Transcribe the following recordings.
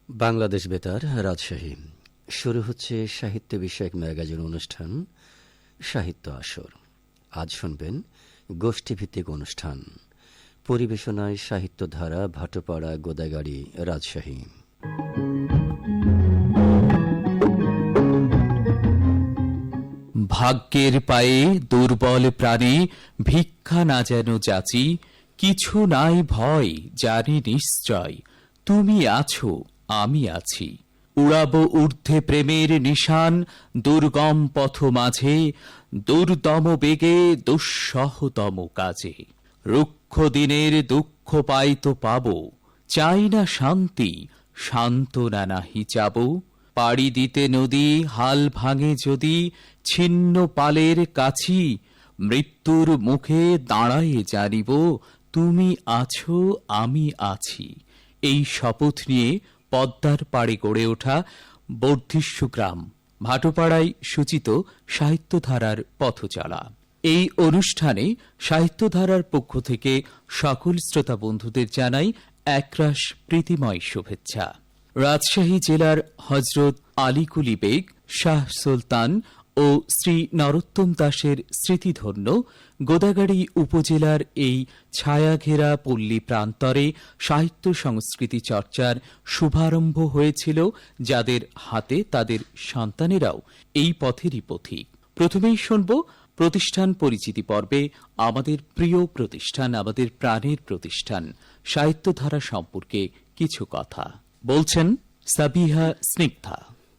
বাংলাদেশ বেতার রাজশাহী। শুরু হচ্ছে সাহিত্য বিষয়ক ম্যাগাজিন অনুষ্ঠান সাহিত্য আসর। আজ শুনবেন গোষ্ঠীভিত্তিক অনুষ্ঠান। পরিবেশনায় সাহিত্যধারা, ভাটপাড়া, গোদাগাড়ি, রাজশাহী। ভাগ্যের পায়ে দুর্বল প্রাণী ভিক্ষা না যেন যাচি, কিছু নাই ভয় জানি নিশ্চয়, তুমি আছো আমি আছি। উড়াবো ঊর্ধ্বে প্রেমের নিশান দুর্গম পথ মাঝে, দুর্দম বেগে দুঃসহতম কাজে। রুক্ষ দিনের দুঃখ পাইতো পাবো, চাই না শান্তি সান্ত্বনা নাহি চাব। পাড়ি দিতে নদী হাল ভাঙে যদি, ছিন্ন পালের কাছি মৃত্যুর মুখে দাঁড়ায়ে জানিব, তুমি আছো আমি আছি। এই শপথ নিয়ে পদ্মার পাড়ে গড়ে ওঠা বর্ধিষ্ণু গ্রাম ভাটপাড়ায় সূচিত সাহিত্যধারার পথচলা। এই অনুষ্ঠানে সাহিত্যধারার পক্ষ থেকে সকল শ্রোতা বন্ধুদের জানাই একরাশ প্রীতিময় শুভেচ্ছা। রাজশাহী জেলার হজরত আলীকুলি বেগ, শাহ সুলতান ও শ্রী নরোত্তম দাসের স্মৃতিধন্য গোদাগাড়ি উপজেলার এই ছায়াঘেরা পল্লী প্রান্তরে সাহিত্য সংস্কৃতি চর্চার শুভারম্ভ হয়েছিল, যাদের হাতে তাদের সন্তানেরাও এই পথেরই পথিক। প্রথমেই শুনব প্রতিষ্ঠান পরিচিতি পর্বে আমাদের প্রিয় প্রতিষ্ঠান, আমাদের প্রাণের প্রতিষ্ঠান সাহিত্যধারা সম্পর্কে কিছু কথা বলছেন সাবিহা স্নিগ্ধা।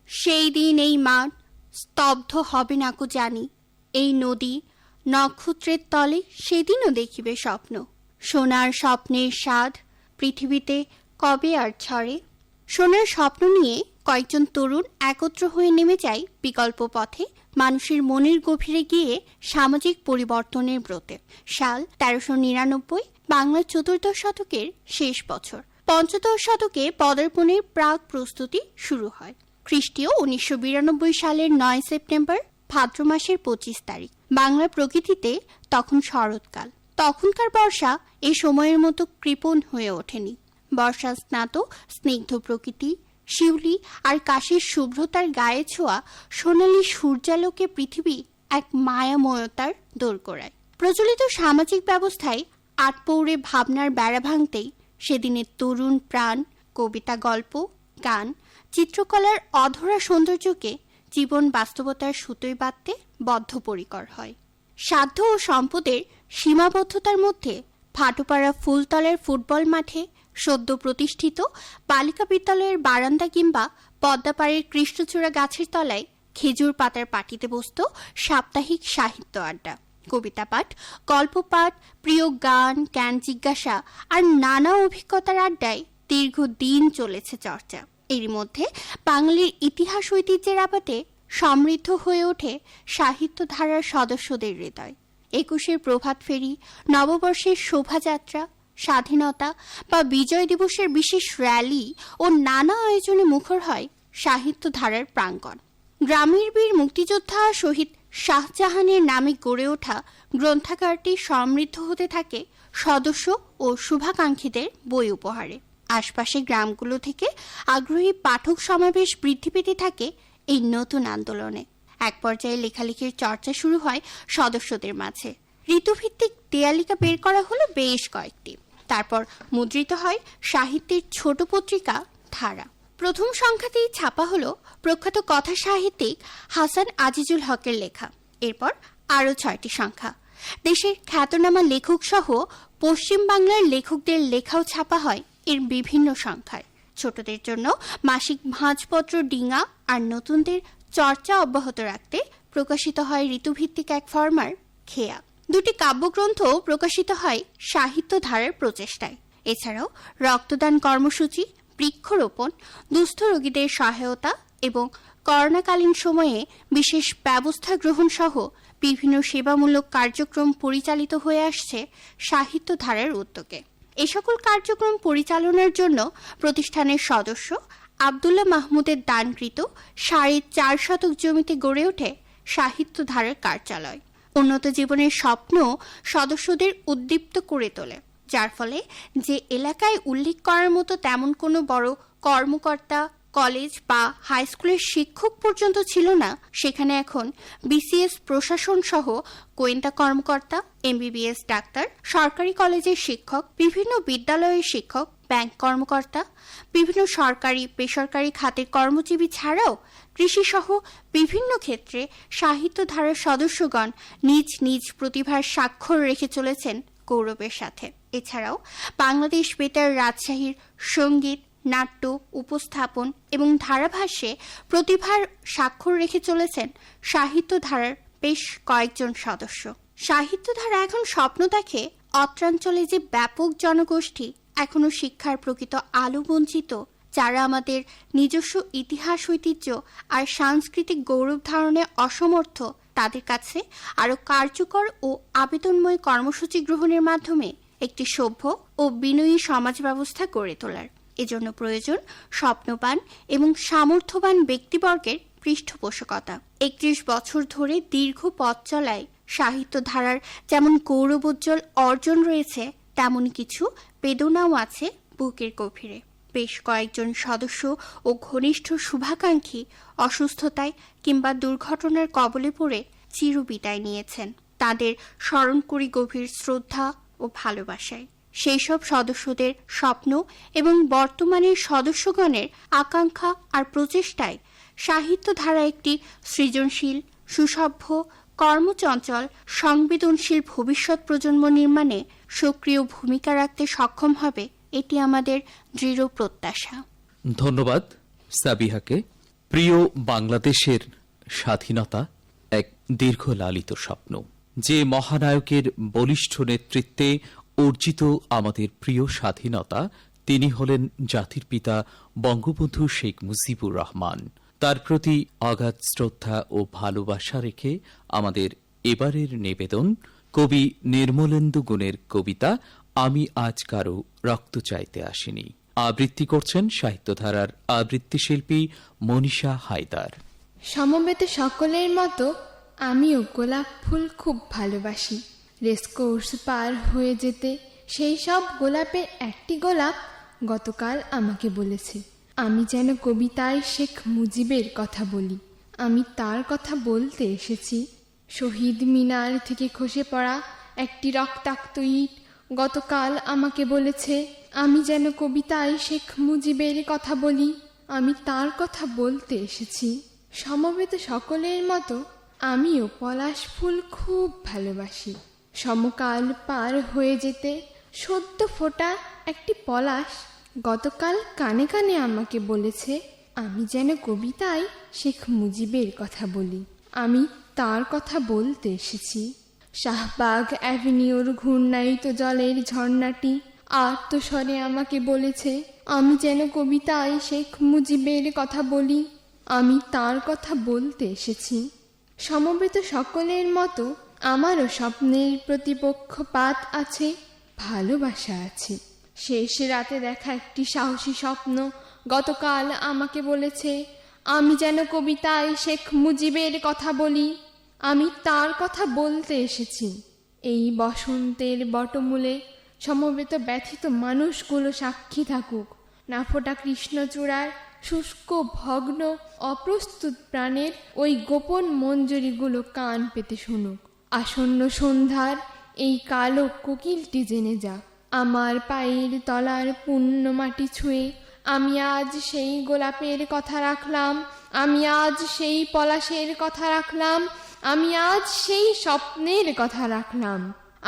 সেই দিন এই মাঠ স্তব্ধ হবে না কো জানি, এই নদী নক্ষত্রের তলে সেদিনও দেখিবে স্বপ্ন। সোনার স্বপ্নের স্বাদ পৃথিবীতে কবে আর ছড়ে। সোনার স্বপ্ন নিয়ে কয়েকজন তরুণ একত্র হয়ে নেমে যায় বিকল্প পথে, মানুষের মনের গভীরে গিয়ে সামাজিক পরিবর্তনের ব্রতে। সাল 1399, বাংলার চতুর্দশ শতকের শেষ বছর। পঞ্চদশ শতকে পদার্পণের প্রাক প্রস্তুতি শুরু হয়। খ্রিস্টীয় 1992 সালের 9 সেপ্টেম্বর, ভাদ্র মাসের 25 তারিখ। বাংলার প্রকৃতিতে তখন শরৎকাল। তখনকার বর্ষা এই সময়ের মতো কৃপণ হয়ে ওঠেনি। বর্ষা স্নাত স্নিগ্ধ প্রকৃতি, শিউলি আর কাশের শুভ্রতার গায়ে ছোঁয়া সোনালী সূর্যালোকে পৃথিবী এক মায়াময়তার দোরগোড়ায়। প্রচলিত সামাজিক ব্যবস্থায় আটপৌরে ভাবনার বেড়া ভাঙতেই সেদিনের তরুণ প্রাণ কবিতা, গল্প, গান, চিত্রকলার অধরা সৌন্দর্যকে জীবন বাস্তবতার সুতোয় বাঁধতে বদ্ধপরিকর হয়। সাধ্য ও সম্পদের সীমাবদ্ধতার মধ্যে ভাটপাড়া ফুলতলার ফুটবল মাঠে, সদ্য প্রতিষ্ঠিত বালিকা বিদ্যালয়ের বারান্দা কিংবা পদ্মাপাড়ের কৃষ্ণচূড়া গাছের তলায় খেজুর পাতার পাটিতে বসত সাপ্তাহিক সাহিত্য আড্ডা, কবিতা পাঠ, গল্প পাঠ, প্রিয় গান, জ্ঞান জিজ্ঞাসা আর নানা অভিজ্ঞতার আড্ডায় দীর্ঘদিন চলেছে চর্চা। এর মধ্যে বাঙালির ইতিহাস ঐতিহ্যের আপাতে সমৃদ্ধ হয়ে ওঠে সাহিত্যধারার সদস্যদের হৃদয়। 21-এর প্রভাত ফেরি, নববর্ষের শোভাযাত্রা, স্বাধীনতা বা বিজয় দিবসের বিশেষ র্যালি ও নানা আয়োজনে মুখর হয় সাহিত্যধারার প্রাঙ্গণ। গ্রামের বীর মুক্তিযোদ্ধা শহীদ শাহজাহানের নামে গড়ে ওঠা গ্রন্থাগারটি সমৃদ্ধ হতে থাকে সদস্য ও শুভাকাঙ্ক্ষীদের বই উপহারে। আশপাশের গ্রামগুলো থেকে আগ্রহী পাঠক সমাবেশ বৃদ্ধি পেতে থাকে এই নতুন আন্দোলনে। এক পর্যায়ে লেখালেখির চর্চা শুরু হয় সদস্যদের মাঝে। ঋতুভিত্তিক দেয়ালিকা বের করা হলো বেশ কয়েকটি। তারপর মুদ্রিত হয় সাহিত্যের ছোট পত্রিকা ধারা। প্রথম সংখ্যাতেই ছাপা হলো প্রখ্যাত কথা সাহিত্যিক হাসান আজিজুল হকের লেখা। এরপর আরও 6টি সংখ্যা। দেশের খ্যাতনামা লেখক সহ পশ্চিম বাংলার লেখকদের লেখাও ছাপা হয় এর বিভিন্ন সংখ্যায়। ছোটদের জন্য মাসিক ভাঁজপত্র ডিঙা আর নতুনদের চর্চা অব্যাহত রাখতে প্রকাশিত হয় ঋতুভিত্তিক এক ফরমার খেয়া। 2টি কাব্যগ্রন্থ প্রকাশিত হয় সাহিত্যধারার প্রচেষ্টায়। এছাড়াও রক্তদান কর্মসূচি, বৃক্ষরোপণ, দুস্থ রোগীদের সহায়তা এবং করোনাকালীন সময়ে বিশেষ ব্যবস্থা গ্রহণ সহ বিভিন্ন সেবামূলক কার্যক্রম পরিচালিত হয়ে আসছে সাহিত্যধারার উদ্যোগে। এ সকল কার্যক্রম পরিচালনার জন্য প্রতিষ্ঠানের সদস্য আব্দুল্লাহ মাহমুদের দানকৃত 4.5 শতক জমিতে গড়ে ওঠে সাহিত্যধারার কার্যালয়। উন্নত জীবনের স্বপ্ন সদস্যদের উদ্দীপ্ত করে তোলে। যার ফলে যে এলাকায় উল্লেখ করার মতো তেমন কোনো বড় কর্মকর্তা, কলেজ বা হাই স্কুলের শিক্ষক পর্যন্ত ছিল না, সেখানে এখন বিসিএস প্রশাসন সহ গোয়েন্দা কর্মকর্তা, এমবিবিএস ডাক্তার, সরকারি কলেজের শিক্ষক, বিভিন্ন বিদ্যালয়ের শিক্ষক, ব্যাংক কর্মকর্তা, বিভিন্ন সরকারি বেসরকারি খাতের কর্মজীবী ছাড়াও কৃষিসহ বিভিন্ন ক্ষেত্রে সাহিত্য ধারার সদস্যগণ নিজ নিজ প্রতিভার স্বাক্ষর রেখে চলেছেন গৌরবের সাথে। এছাড়াও বাংলাদেশ বেতার রাজশাহীর সঙ্গীত, নাট্য, উপস্থাপন এবং ধারাভাষ্যে প্রতিভার স্বাক্ষর রেখে চলেছেন সাহিত্য ধারার বেশ কয়েকজন সদস্য। সাহিত্য ধারা এখন স্বপ্ন দেখে অত্রাঞ্চলে যে ব্যাপক জনগোষ্ঠী এখনো শিক্ষার প্রকৃত আলো বঞ্চিত, যারা আমাদের নিজস্ব ইতিহাস, ঐতিহ্য আর সাংস্কৃতিক গৌরব ধারণে অসমর্থ, তাদের কাছে আরও কার্যকর ও আবেদনময় কর্মসূচি গ্রহণের মাধ্যমে একটি সভ্য ও বিনয়ী সমাজ ব্যবস্থা গড়ে তোলার। এজন্য প্রয়োজন স্বপ্নবান এবং সামর্থ্যবান ব্যক্তিবর্গের পৃষ্ঠপোষকতা। 31 বছর ধরে দীর্ঘ পথ চলায় সাহিত্য ধারার যেমন গৌরবোজ্জ্বল অর্জন রয়েছে, তেমন কিছু বেদনাও আছে বুকের গভীরে। বেশ কয়েকজন সদস্য ও ঘনিষ্ঠ শুভাকাঙ্ক্ষী অসুস্থতায় কিংবা দুর্ঘটনার কবলে পড়ে চিরবিদায় নিয়েছেন। তাদের স্মরণ করি গভীর শ্রদ্ধা ও ভালোবাসায়। সেই সব সদস্যদের স্বপ্ন এবং বর্তমানের সদস্যগণের আকাঙ্ক্ষা আর প্রচেষ্টায় সাহিত্য ধারা একটি সৃজনশীল, সুসভ্য, কর্মচঞ্চল, সংবেদনশীল ভবিষ্যৎ প্রজন্ম নির্মাণে সক্রিয় ভূমিকা রাখতে সক্ষম হবে, এটি আমাদের দৃঢ় প্রত্যাশা। ধন্যবাদ সাবিহাকে। প্রিয় বাংলাদেশের স্বাধীনতা এক দীর্ঘ লালিত স্বপ্ন, যে মহানায়কের বলিষ্ঠ নেতৃত্বে অর্জিত আমাদের প্রিয় স্বাধীনতা, তিনি হলেন জাতির পিতা বঙ্গবন্ধু শেখ মুজিবুর রহমান। তার প্রতি অগাধ শ্রদ্ধা ও ভালোবাসা রেখে আমাদের এবারের নিবেদন কবি নির্মলেন্দু গুণের কবিতা আমি আজ কারো রক্ত চাইতে আসিনি। আবৃত্তি করছেন সাহিত্যধারার আবৃত্তি শিল্পী মনীষা হায়দার। সমবেত সকলের মতো আমিও গোলাপ ফুল খুব ভালোবাসি। রেসকোর্স পার হয়ে যেতে সেই সব গোলাপের একটি গোলাপ গতকাল আমাকে বলেছে আমি যেন কবিতায় শেখ মুজিবের কথা বলি। আমি তার কথা বলতে এসেছি। শহীদ মিনার থেকে খসে পড়া একটি রক্তাক্ত ইট গতকাল আমাকে বলেছে আমি যেন কবিতায় শেখ মুজিবের কথা বলি। আমি তার কথা বলতে এসেছি। সমবেত সকলের মতো আমিও পলাশ ফুল খুব ভালোবাসি। সমকাল পার হয়ে যেতে সদ্য ফোটা একটি পলাশ গতকাল কানে কানে আমাকে বলেছে আমি যেন কবিতায় শেখ মুজিবের কথা বলি। আমি তার কথা বলতে এসেছি। শাহবাগ অ্যাভিনিউর ঘূর্ণায়িত জলের ঝর্ণাটি আর্তস্বরে আমাকে বলেছে আমি যেন কবিতায় শেখ মুজিবের কথা বলি। আমি তার কথা বলতে এসেছি। সমবেত সকলের মতো আমারও স্বপ্নের প্রতিপক্ষপাত আছে, ভালোবাসা আছে। শেষ রাতে দেখা একটি সাহসী স্বপ্ন গতকাল আমাকে বলেছে আমি যেন কবিতায় শেখ মুজিবের কথা বলি। আমি তার কথা বলতে এসেছি। এই বসন্তের বটমূলে সমবেত ব্যথিত মানুষগুলো সাক্ষী থাকুক। না ফোটা কৃষ্ণচূড়ার শুষ্ক ভগ্ন অপ্রস্তুত প্রাণের ওই গোপন মঞ্জরিগুলো কান পেতে শুনুক। আসন্ন সন্ধ্যার এই কালো কোকিলটি জেনে যা আমার পায়ের তলার পুণ্য মাটি ছুঁয়ে আমি আজ সেই গোলাপের কথা রাখলাম। আমি আজ সেই পলাশের কথা রাখলাম। আমি আজ সেই স্বপ্নের কথা রাখলাম।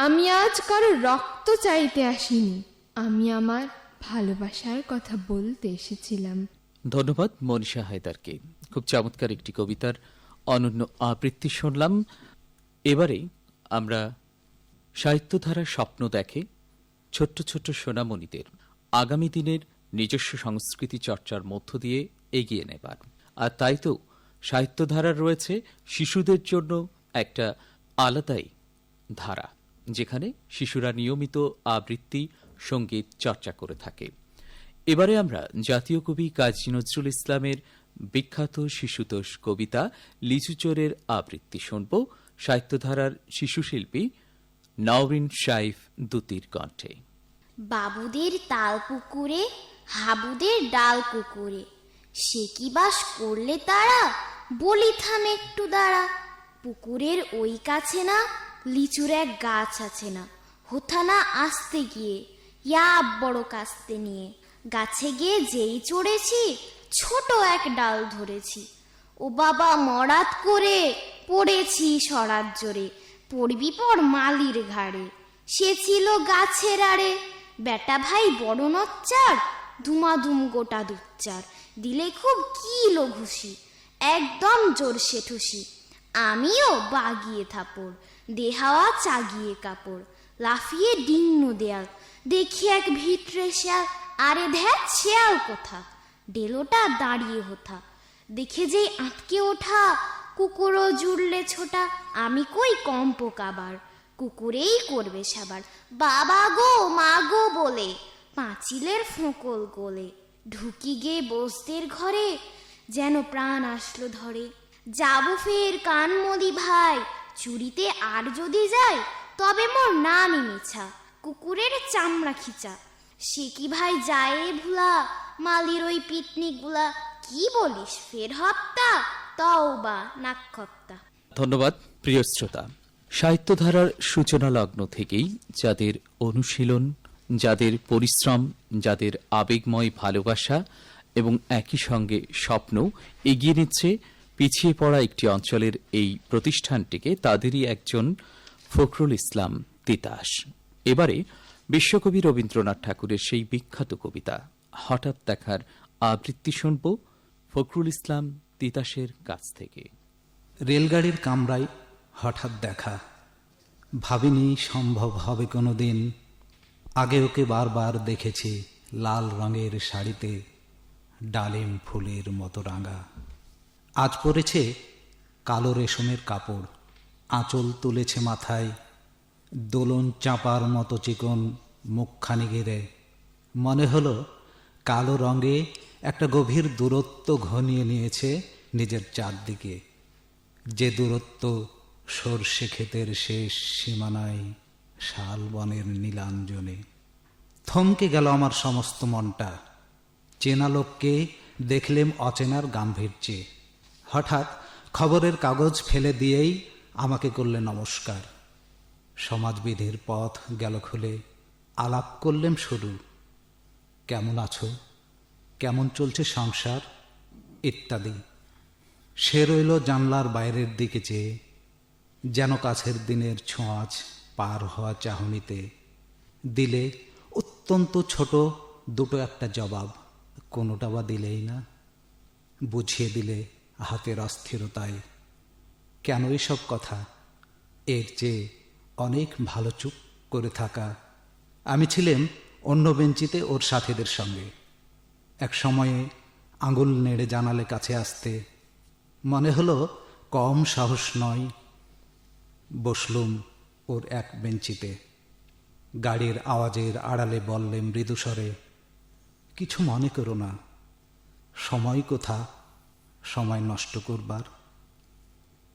আমি আজ কারো রক্ত চাইতে আসিনি, আমি আমার ভালোবাসার কথা বলতে এসেছিলাম। ধন্যবাদ মনীষা হায়দারকে। খুব চমৎকার একটি কবিতার অনন্য আবৃত্তি শুনলাম। এবারে আমরা সাহিত্যধারার স্বপ্ন দেখে ছোট্ট ছোট্ট সোনামণিদের আগামী দিনের নিজস্ব সংস্কৃতি চর্চার মধ্য দিয়ে এগিয়ে নেবার। আর তাই তো সাহিত্যধারার রয়েছে শিশুদের জন্য একটা আলাদাই ধারা, যেখানে শিশুরা নিয়মিত আবৃত্তি সঙ্গীত চর্চা করে থাকে। এবারে আমরা জাতীয় কবি কাজী নজরুল ইসলামের বিখ্যাত শিশুতোষ কবিতা লিচু চোরের আবৃত্তি শুনব সাহিত্যধারার শিশুশিল্পী নওরিন শাইফ দুতির কণ্ঠে। বাবুদের তাল পুকুরে, হাবুদের ডাল কুকুরে, সে কি বাস করলে তারা, বলি থাম একটু দাঁড়া। পুকুরের ওই কাছে না লিচুর এক গাছ আছে না, হোথা না আসতে গিয়ে ইয়া বড় কাস্তে নিয়ে, গাছে গিয়ে যেই চড়েছি ছোট এক ডাল ধরেছি। ও বাবা মরাত করে পড়েছি সরাত জোরে, পড়বি পর মালির ঘাড়ে। সে ছিল গাছের আড়ে, বেটা ভাই বড় নচ্চার, ধুমাধুম গোটা দুচ্চার, দিলে খুব কিলো ঘুষি, একদম জোরসে ঠুসি। আমিও বাগিয়ে থাপড়, দেহাওয়া চাগিয়ে কাপড়, লাফিয়ে ডিঙ্গ দেয়াল, দেখি এক ভিতরে শেয়াল, আরে ধ্যাত শেয়াল কোথা, ডেলোটা দাঁড়িয়ে হোথা, দেখে যেই আটকে ওঠা, কুকুরও জুড়লে ছোটা, আমি কই কম পোকাবার, কুকুরেই করবে সাবার। বাবা গো মা গো বলে পাঁচিলের ফোঁকল গোলে, ঢুকি গে বসদের ঘরে, যেন প্রাণ আসলো ধরে। যাবো ফের কানমদি ভাই, চুরিতে আর যদি যায়, তবে মোর নামই মিছা, কুকুরের চামড়া খিচা। সে কি ভাই যায় ভুলা, মালির ওই পিকনিক গুলা, কি বলিস ফের হপ্তা, তাও বা নাক্ষত্তা। ধন্যবাদ প্রিয় শ্রোতা। সাহিত্যধারার সূচনা লগ্ন থেকেই যাদের অনুশীলন, যাদের পরিশ্রম, যাদের আবেগময় ভালোবাসা এবং একই সঙ্গে স্বপ্ন এগিয়ে নিচ্ছে পিছিয়ে পড়া একটি অঞ্চলের এই প্রতিষ্ঠানটিকে, তাদেরই একজন ফখরুল ইসলাম তিতাস। এবারে বিশ্বকবি রবীন্দ্রনাথ ঠাকুরের সেই বিখ্যাত কবিতা হঠাৎ দেখার আবৃত্তি শুনব ফখরুল ইসলাম তিতাসের কাছ থেকে। রেলগাড়ির কামরায় হঠাৎ দেখা, ভাবিনি সম্ভব হবে কোনো দিন। আগে ওকে বারবার দেখেছি লাল রঙের শাড়িতে, ডালিম ফুলের মতো রাঙা। আজ পরেছে কালো রেশমের কাপড়, আঁচল তুলেছে মাথায়, দোলন চাপার মতো চিকন মুখখানি ঘিরে। মনে হলো কালো রঙে একটা গভীর দূরত্ব ঘনিয়ে নিয়েছে নিজের চারদিকে, যে দূরত্ব সর্ষে ক্ষেতের শেষ সীমানায় শাল বনের নীলাঞ্জনে। থমকে গেল আমার সমস্ত মনটা, চেনা লোককে দেখলেম অচেনার গাম্ভীর্যে। হঠাৎ খবরের কাগজ ফেলে দিয়েই আমাকে করলে নমস্কার। সমাজবিধির পথ গেল খুলে, আলাপ করলেম শুরু। কেমন আছো, কেমন চলছে সংসার ইত্যাদি। সে রইল জানলার বাইরের দিকে চেয়ে, যেন কাছের দিনের ছোঁয়াচ পার হওয়া চাহনিতে। দিলে অত্যন্ত ছোট দুটো একটা জবাব, কোনোটা বা দিলেই না। বুঝিয়ে দিলে হাতের অস্থিরতায়, কেন এসব কথা, এর চেয়ে অনেক ভালো চুপ করে থাকা। আমি ছিলাম অন্য বেঞ্চিতে ওর সাথীদের সঙ্গে। এক সময়ে আঙুল নেড়ে জানালে কাছে আসতে, মনে হলো কম সাহস নয়। বসলুম ওর এক বেঞ্চিতে। গাড়ির আওয়াজের আড়ালে বললে মৃদুস্বরে, কিছু মনে করো না, সময় কোথা সময় নষ্ট করবার।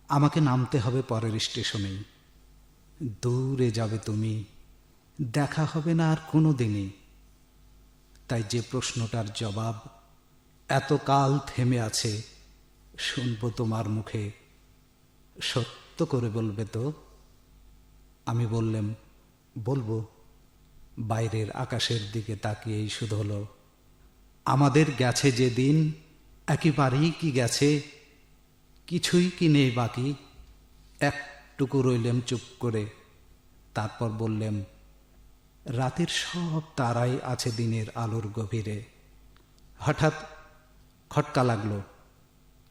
আমাকে নামতে হবে পরের স্টেশনেই। দূরে যাবে তুমি, দেখা হবে না আর কোনো দিনই। তাই যে প্রশ্নটার জবাব এতকাল থেমে আছে, শুনবো তোমার মুখে, সত্য করে বলবে তো? আমি বললাম, বলবো। বাইরের আকাশের দিকে তাকিয়েই শুধু হলো, আমাদের গেছে যে দিন একেবারেই কি গেছে, কিছুই কি নেই বাকি। একটুকু রইলেম চুপ করে, তারপর বললেম, রাতের সব তারাই আছে দিনের আলোর গভীরে। হঠাৎ খটকা লাগলো,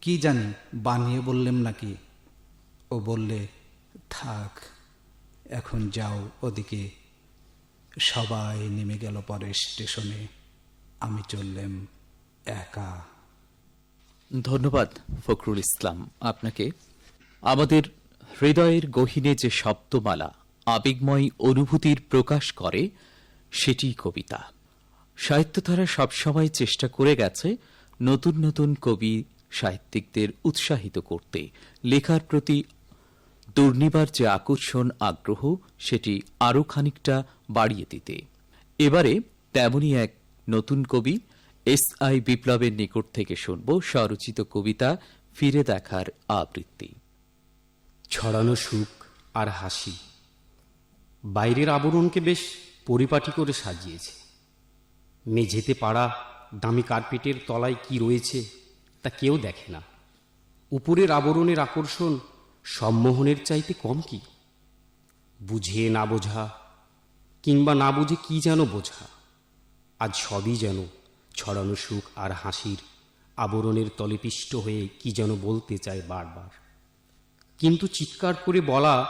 কি জানি বানিয়ে বললেম নাকি। ও বললে, থাক এখন যাও ওদিকে। সবাই নেমে গেল পরের স্টেশনে, আমি চললাম একা। ধন্যবাদ ফখরুল ইসলাম আপনাকে। আমাদের হৃদয়ের গহীনে যে শব্দমালা আবেগময় অনুভূতির প্রকাশ করে, সেটি কবিতা। সাহিত্যধারা সবসময় চেষ্টা করে গেছে নতুন নতুন কবি সাহিত্যিকদের উৎসাহিত করতে, লেখার প্রতি দুর্নিবার যে আকর্ষণ আগ্রহ সেটি আরও খানিকটা বাড়িয়ে দিতে। এবারে তেমনই এক নতুন কবি SI বিপ্লবের নিকট থেকে শুনব স্বরচিত কবিতা ফিরে দেখার আবৃত্তি। ছড়ানো সুখ আর হাসি বাইরের আবরণকে বেশ পরিপাটি করে সাজিয়েছে। মেঝেতে পাড়া দামি কার্পেটের তলায় কি রয়েছে তা কেউ দেখে না। উপরের আবরণের আকর্ষণ সম্মোহনের চাইতে কম কি? বুঝে না বোঝা কিংবা না বুঝে কি যেন বোঝা, আজ সবই যেন ছড়ানো সুখ আর হাসির আবরণের তলে পিষ্ট হয়ে কি যেন বলতে চায় বারবার। কিন্তু চিৎকার করে বলা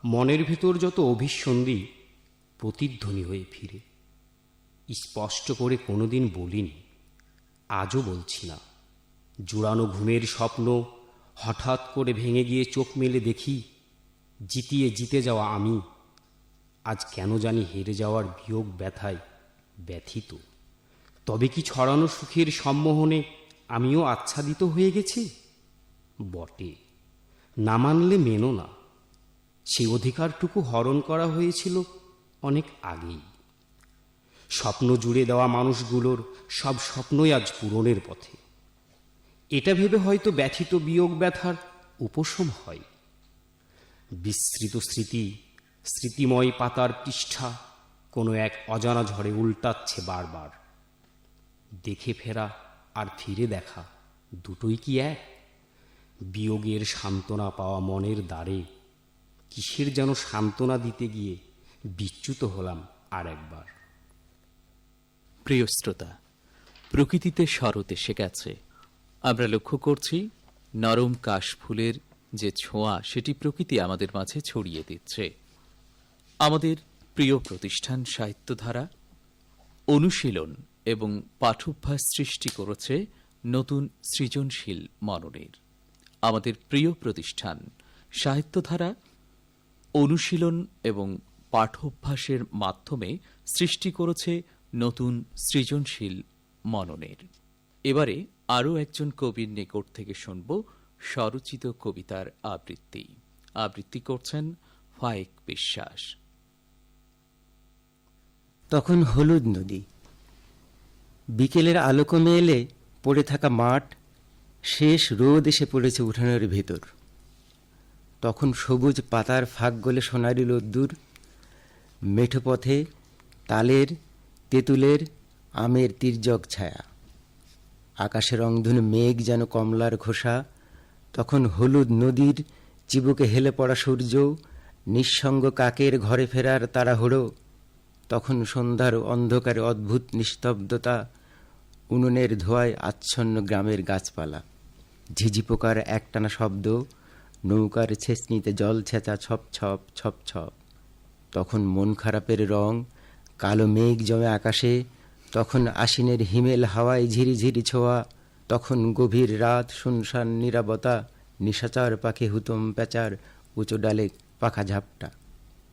মনের ভেতর যত অভিসন্ধি প্রতিধ্বনি হয়ে ফিরে। স্পষ্ট করে কোনোদিন বলিনি, আজও বলছি না। জুড়ানো ঘুমের স্বপ্ন হঠাৎ করে ভেঙে গিয়ে চোখ মেলে দেখি জিতিয়ে জিতে যাওয়া আমি আজ কেন জানি হেরে যাওয়ার বিয়োগ ব্যথায় ব্যথিত। তবে কি ছড়ানো সুখের সম্মোহনে আমিও আচ্ছাদিত হয়ে গেছি? বটে, না মানলে মেনো না। সেই অধিকারটুকু হরণ করা হয়েছিল অনেক আগেই। স্বপ্ন জুড়ে দেওয়া মানুষগুলোর সব স্বপ্নই আজ পূরণের পথে। এটা ভেবে হয়তো ব্যথিত বিয়োগ ব্যথার উপশম হয়। বিস্তৃত স্মৃতি স্মৃতিময় পাতার পৃষ্ঠা কোনো এক অজানা ঝড়ে উল্টাচ্ছে বারবার। দেখে ফেরা আর ফিরে দেখা দুটোই কি এক? বিয়োগের সান্ত্বনা পাওয়া মনের দ্বারে কিসের যেন সান্ত্বনা দিতে গিয়ে বিচ্যুত হলাম আর একবার। প্রিয় শ্রোতা, প্রকৃতিতে শরৎ এসে গেছে। আমরা লক্ষ্য করছি নরম কাশফুলের যে ছোঁয়া সেটি প্রকৃতি আমাদের মাঝে ছড়িয়ে দিচ্ছে। আমাদের প্রিয় প্রতিষ্ঠান সাহিত্যধারা অনুশীলন এবং পাঠ্যাভ্যাস সৃষ্টি করেছে নতুন সৃজনশীল মননের। আমাদের প্রিয় প্রতিষ্ঠান সাহিত্যধারা অনুশীলন এবং পাঠ্যাভ্যাসের মাধ্যমে সৃষ্টি করেছে নতুন সৃজনশীল মননের। এবারে আরও একজন কবির নিকট থেকে শুনব স্বরচিত কবিতার আবৃত্তি। আবৃত্তি করছেন ফায়েক বিশ্বাস। তখন হলুদ নদী, বিকেলের আলো কমে এলে পড়ে থাকা মাঠ, শেষ রোদ এসে পড়েছে উঠানের ভেতর। তখন সবুজ পাতার ফাঁক গলে সোনালি রোদ্দুর, মেঠো পথে তালের, তেঁতুলের, আমের তির্যক ছায়া। আকাশে রংধনু মেঘ যেন কমলার খোসা। তখন হলুদ নদীর চিবুকে হেলে পড়া সূর্য, নিঃসঙ্গ কাকের ঘরে ফেরার তাড়াহুড়ো। তখন সন্ধ্যার অন্ধকারে অদ্ভুত নিস্তব্ধতা, উনুনের ধোঁয়ায় আচ্ছন্ন গ্রামের গাছপালা, ঝিঝি পোকার একটানা শব্দ, নৌকার ছেঁচনিতে জল ছেঁচা ছপ ছপ ছপ ছপ। তখন মন খারাপের রং, কালো মেঘ জমে আকাশে। তখন আশ্বিনের হিমেল হাওয়ায় ঝিরিঝিরি ছোঁয়া। তখন গভীর রাত, শুনশান নীরবতা, নিশাচার পাখি হুতম পেঁচার উঁচু ডালে পাখা ঝাপটা।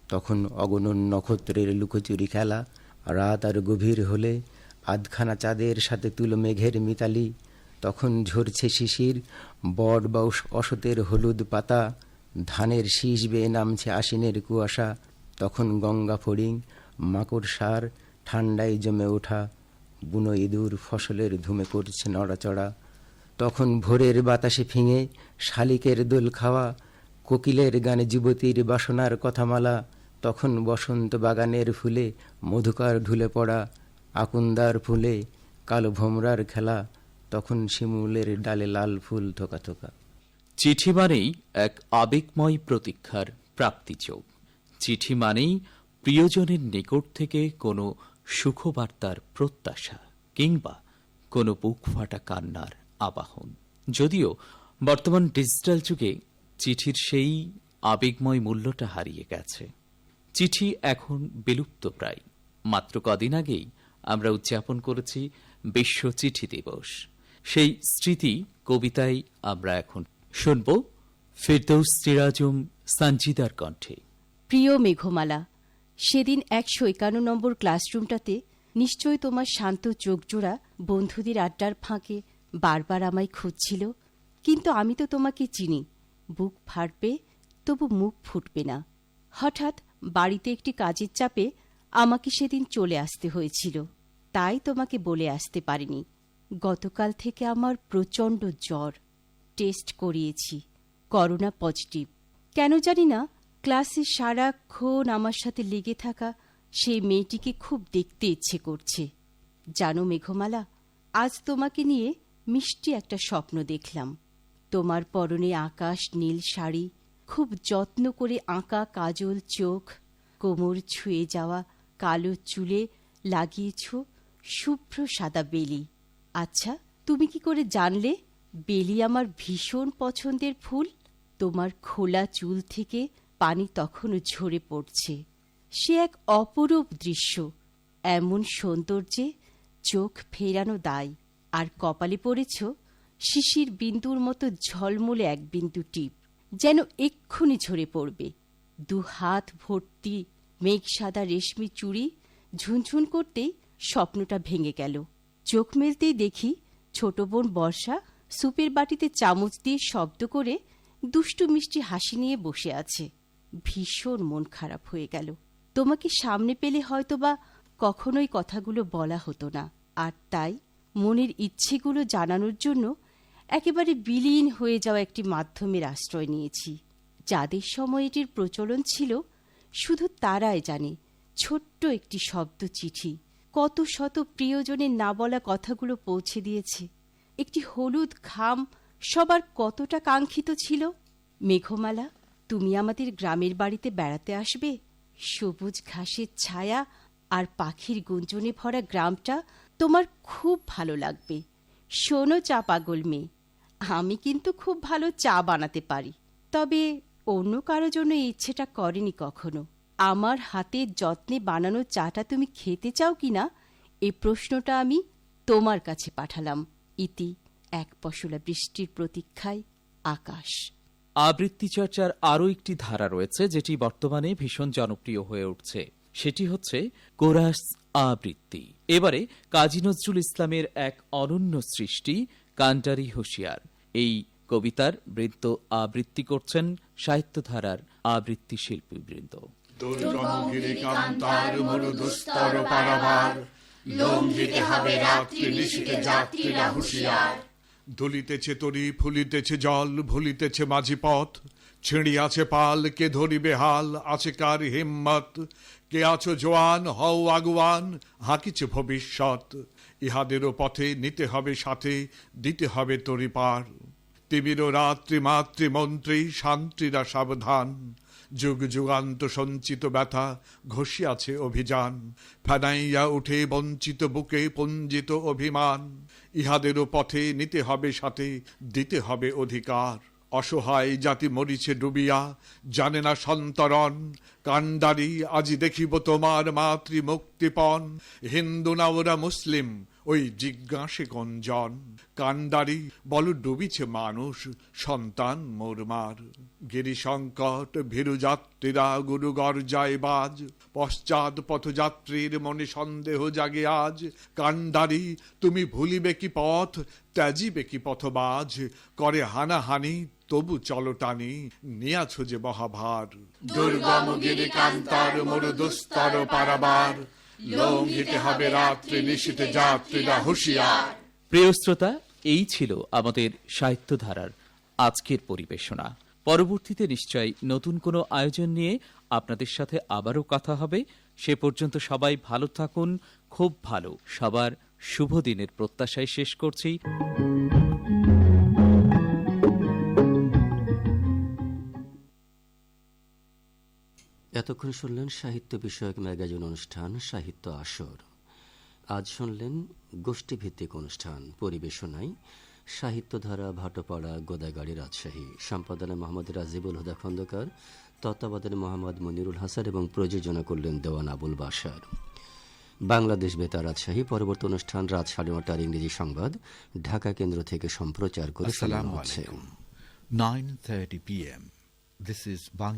তখন অগণন নক্ষত্রের লুকোচুরি খেলা। রাত আর গভীর হলে আধখানা চাঁদের সাথে তুলো মেঘের মিতালি। তখন ঝরছে শিশির, বট বা অসতের হলুদ পাতা, ধানের শীষ বেয়ে নামছে আশ্বিনের কুয়াশা। তখন গঙ্গা ফড়িং, মাকড়সার ঠান্ডায় জমে ওঠা, বুনো ইঁদুর ফসলের ধুমে করছে নড়াচড়া। তখন ভোরের বাতাসে ফিঙে শালিকের দোল খাওয়া, কোকিলের গানে যুবতীর বাসনার কথামালা। তখন বসন্ত বাগানের ফুলে মধুকার ঢুলে পড়া, আকুন্দার ফুলে কালো ভোমরার খেলা। তখন শিমুলের ডালে লাল ফুল থোকা থোকা। চিঠি মানেই এক আবেগময় প্রতীক্ষার প্রাপ্তিযোগ। চিঠি মানেই প্রিয়জনের নিকট থেকে কোনো সুখবার্তার প্রত্যাশা কিংবা কোনো বুক ফাটা কান্নার আবাহন। যদিও বর্তমান ডিজিটাল যুগে চিঠির সেই আবেগময় মূল্যটা হারিয়ে গেছে। চিঠি এখন বিলুপ্ত প্রায়। মাত্র কদিন আগেই আমরা উদযাপন করেছি বিশ্ব চিঠি দিবস। সেই স্মৃতি কবিতায় আমরা এখন শুনব ফেরদৌস সিরাজুম সানজিদার কণ্ঠে। প্রিয় মেঘমালা, সেদিন 151 নম্বর ক্লাসরুমটাতে নিশ্চয় তোমার শান্ত চোখজোড়া বন্ধুদের আড্ডার ফাঁকে বারবার আমায় খুঁজছিল। কিন্তু আমি তো তোমাকে চিনি। বুক ফাটবে তবু মুখ ফুটবে না। হঠাৎ বাড়িতে একটি কাজের চাপে আমাকে সেদিন চলে আসতে হয়েছিল, তাই তোমাকে বলে আসতে পারিনি। গতকাল থেকে আমার প্রচণ্ড জ্বর, টেস্ট করিয়েছি, করোনা পজিটিভ। কেন জানি না, ক্লাসে সারাক্ষণ আমার সাথে লেগে থাকা সেই মেয়েটিকে খুব দেখতে ইচ্ছে করছে। জানো মেঘমালা, আজ তোমাকে নিয়ে মিষ্টি একটা স্বপ্ন দেখলাম। তোমার পরনে আকাশ নীল শাড়ি, খুব যত্ন করে আঁকা কাজল চোখ, কোমর ছুঁয়ে যাওয়া কালো চুলে লাগিয়েছ শুভ্র সাদা বেলি। আচ্ছা, তুমি কি করে জানলে বেলি আমার ভীষণ পছন্দের ফুল? তোমার খোলা চুল থেকে পানি তখনও ঝরে পড়ছে। সে এক অপরূপ দৃশ্য, এমন সৌন্দর্যে চোখ ফেরানো দায়। আর কপালে পড়েছ শিশির বিন্দুর মতো ঝলমলে এক বিন্দু টিপ, যেন এক্ষুনি ঝরে পড়বে। 2 হাত ভর্তি মেঘ সাদা রেশমি চুড়ি ঝুনঝুন করতেই স্বপ্নটা ভেঙে গেল। চোখ মেলতেই দেখি ছোট বোন বর্ষা সুপের বাটিতে চামচ দিয়ে শব্দ করে দুষ্টু মিষ্টি হাসি নিয়ে বসে আছে। ভীষণ মন খারাপ হয়ে গেল। তোমাকে সামনে পেলে হয়তোবা কখনোই কথাগুলো বলা হতো না, আর তাই মনের ইচ্ছেগুলো জানানোর জন্য একেবারে বিলীন হয়ে যাওয়া একটি মাধ্যমের আশ্রয় নিয়েছি। যাদের সময় এটির প্রচলন ছিল শুধু তারাই জানে, ছোট্ট একটি শব্দ চিঠি কত শত প্রিয়জনের না বলা কথাগুলো পৌঁছে দিয়েছে। একটি হলুদ খাম সবার কতটা কাঙ্ক্ষিত ছিল। মেঘমালা, তুমি আমাদের গ্রামের বাড়িতে বেড়াতে আসবে? সবুজ ঘাসের ছায়া আর পাখির গুঞ্জনে ভরা গ্রামটা তোমার খুব ভালো লাগবে। শোনো চা পাগল মেয়ে, আমি কিন্তু খুব ভালো চা বানাতে পারি, তবে অন্য কারো জন্য এই ইচ্ছেটা করেনি কখনো। আমার হাতের যত্নে বানানো চাটা তুমি খেতে চাও কিনা এই প্রশ্নটা আমি তোমার কাছে পাঠালাম। ইতি, এক পশলা বৃষ্টির প্রতীক্ষায় আকাশ। আবৃত্তি চর্চার আরও একটি ধারা রয়েছে যেটি বর্তমানে ভীষণ জনপ্রিয় হয়ে উঠছে, সেটি হচ্ছে কোরাস আবৃত্তি। এবারে কাজী নজরুল ইসলামের এক অনন্য সৃষ্টি কান্ডারি হুঁশিয়ার, এই কবিতার বৃত্ত আবৃত্তি করছেন সাহিত্যধারার আবৃত্তি শিল্পীবৃন্দ। দুর্গমগিরি কান্তার মরুদুস্তর পারাবার, লঙ্ঘিতে হবে রাত্রি নিশীথে যাত্রীরা হুঁশিয়ার। দুলিতেছে তরি, ফুলিতেছে জল, ভুলিতেছে মাঝি পথ, ছিঁড়িয়াছে পাল, কে ধরিবে হাল, আছে কার হিম্মত। কে আছো জোয়ান, হও আগুয়ান, হাঁকিছে ভবিষ্যৎ। ইহাদেরও পথে নিতে হবে সাথে, দিতে হবে তরি পার। তিমিরও রাত্রি মাতৃমন্ত্রী, শান্তিরা সাবধান। যুগ যুগান্ত সঞ্চিত ব্যথা ঘষিয়াছে অভিযান। ফেনাইয়া উঠে বঞ্চিত বুকে পঞ্জিত অভিমান। ইহাদেরও পথে নিতে হবে সাথে, দিতে হবে অধিকার। অসহায় জাতি মরিছে ডুবিয়া, জানে না সন্তরণ। কান্ডারি, আজি দেখিব তোমার মাতৃ মুক্তিপণ। হিন্দু না ওরা মুসলিম, ওই জিজ্ঞাসে গঞ্জন। কান্ডারি, বল ডুবিছে মানুষ, সন্তান মোরমার। গিরি সংকট, ভীরু যাত্রীরা গুরু গর্জায় বাজ। পশ্চাৎ পথযাত্রীর মনে সন্দেহ জাগে আজ। কান্ডারি, তুমি ভুলিবে কি পথ, ত্যাজিবে কি পথবাজ। করে হানাহানি, তবু চলো টানি, নিয়াছ যে মহাভার। দুর্গম গিরি কান্তার মরুদুস্তর পারাবার, লঙ্ঘিতে হবে রাত্রি নিশীথে যাত্রীরা হুঁশিয়ার। প্রিয় শ্রোতা, এই ছিল আমাদের সাহিত্যধারার আজকের পরিবেশনা। পরবর্তীতে নিশ্চয়ই নতুন কোনো আয়োজন নিয়ে আপনাদের সাথে আবারও কথা হবে। সে পর্যন্ত সবাই ভালো থাকুন, খুব ভালো। সবার শুভ দিনের প্রত্যাশায় শেষ করছি। এতক্ষণ শুনলেন সাহিত্য বিষয়ক ম্যাগাজিন অনুষ্ঠান সাহিত্য আসর। আজ শুনলেন গোষ্ঠীভিত্তিক অনুষ্ঠান। পরিবেশনায় সাহিত্যধারা, ভাটোপাড়া, গোদাগাড়ি, রাজশাহী। সম্পাদনা মোহাম্মদ রাজিবুল হুদা খন্দকার, তত্ত্বাবধানে মোহাম্মদ মনিরুল হাসান এবং প্রযোজনা করলেন দেওয়ান আবুল বাশার। বাংলাদেশ বেতার রাজশাহী। পরবর্তী অনুষ্ঠান রাত 9:30 ইংরেজি সংবাদ ঢাকা কেন্দ্র থেকে সম্প্রচার করে শোনানো হচ্ছে। 9:30 p.m. This is Bangla.